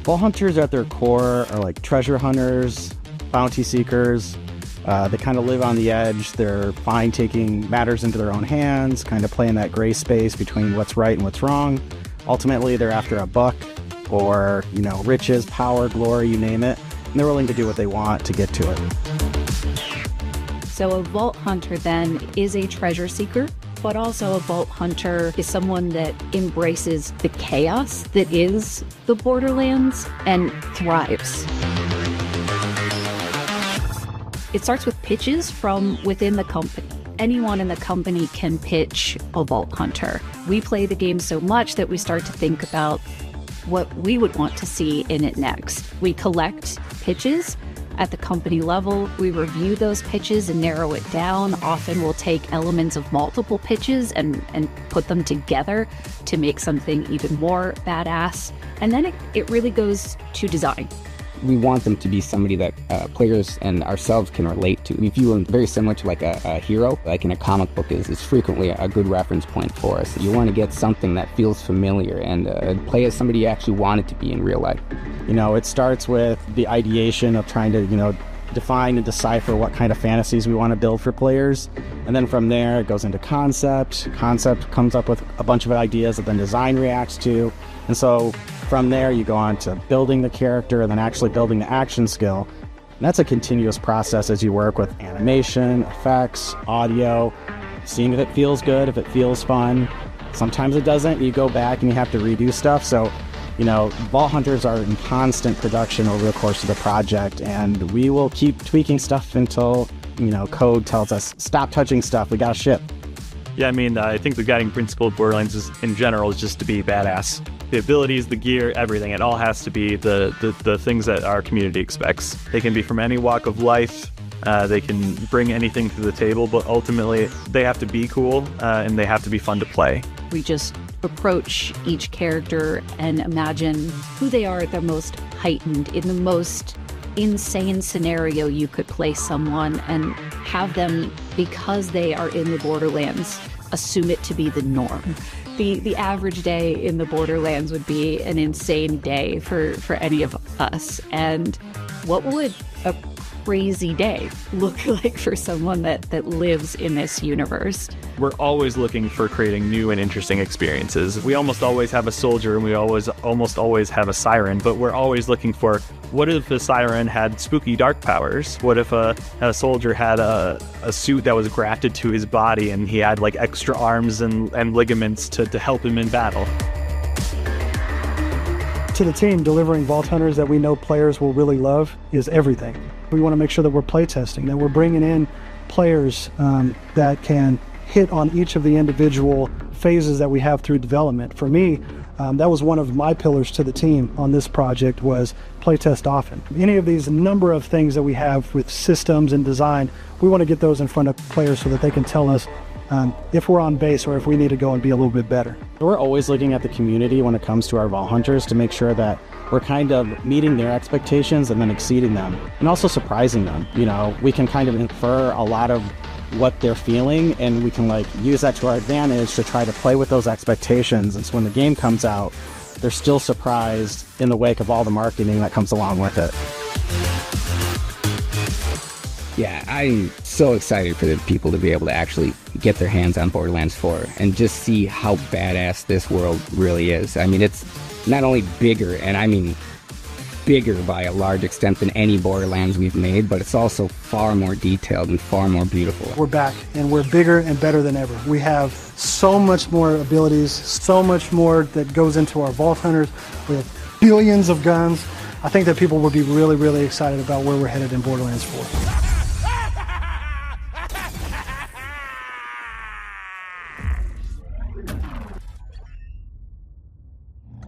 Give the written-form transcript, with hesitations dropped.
Vault hunters at their core are like treasure hunters, bounty seekers. They kind of live on the edge. They're fine taking matters into their own hands, kind of playing that gray space between what's right and what's wrong. Ultimately, they're after a buck or, riches, power, glory, you name it. And they're willing to do what they want to get to it. So a vault hunter then is a treasure seeker, but also a vault hunter is someone that embraces the chaos that is the Borderlands and thrives. It starts with pitches from within the company. Anyone in the company can pitch a vault hunter. We play the game so much that we start to think about what we would want to see in it next. We collect pitches at the company level. We review those pitches and narrow it down. Often we'll take elements of multiple pitches and put them together to make something even more badass. And then it really goes to design. We want them to be somebody that players and ourselves can relate to. We view them very similar to like a hero, like in a comic book is frequently a good reference point for us. You want to get something that feels familiar and play as somebody you actually want it to be in real life. It starts with the ideation of trying to, define and decipher what kind of fantasies we want to build for players. And then from there, it goes into concept. Concept comes up with a bunch of ideas that then design reacts to. And so from there, you go on to building the character and then actually building the action skill. And that's a continuous process as you work with animation, effects, audio, seeing if it feels good, if it feels fun. Sometimes it doesn't. You go back and you have to redo stuff. So, Vault Hunters are in constant production over the course of the project, and we will keep tweaking stuff until, code tells us, stop touching stuff, we gotta ship. Yeah, I think the guiding principle of Borderlands in general is just to be badass. The abilities, the gear, everything, it all has to be the things that our community expects. They can be from any walk of life, they can bring anything to the table, but ultimately they have to be cool and they have to be fun to play. We just approach each character and imagine who they are at their most heightened, in the most insane scenario you could place someone, and have them, because they are in the Borderlands, assume it to be the norm. The average day in the Borderlands would be an insane day for any of us. And what would a crazy day look like for someone that lives in this universe? We're always looking for creating new and interesting experiences. We almost always have a soldier and we almost always have a siren, but we're always looking for, what if the siren had spooky dark powers? What if a soldier had a suit that was grafted to his body and he had like extra arms and ligaments to help him in battle? To the team, delivering Vault Hunters that we know players will really love is everything. We want to make sure that we're playtesting, that we're bringing in players that can hit on each of the individual phases that we have through development. For me, that was one of my pillars to the team on this project, was playtest often. Any of these number of things that we have with systems and design, we want to get those in front of players so that they can tell us if we're on base or if we need to go and be a little bit better. We're always looking at the community when it comes to our Vault Hunters to make sure that we're kind of meeting their expectations and then exceeding them, and also surprising them. We can kind of infer a lot of what they're feeling, and we can use that to our advantage to try to play with those expectations. And so when the game comes out, they're still surprised in the wake of all the marketing that comes along with it. Yeah, I'm so excited for the people to be able to actually get their hands on Borderlands 4 and just see how badass this world really is. It's not only bigger, and bigger by a large extent than any Borderlands we've made, but it's also far more detailed and far more beautiful. We're back, and we're bigger and better than ever. We have so much more abilities, so much more that goes into our Vault Hunters. We have billions of guns. I think that people will be really, really excited about where we're headed in Borderlands 4.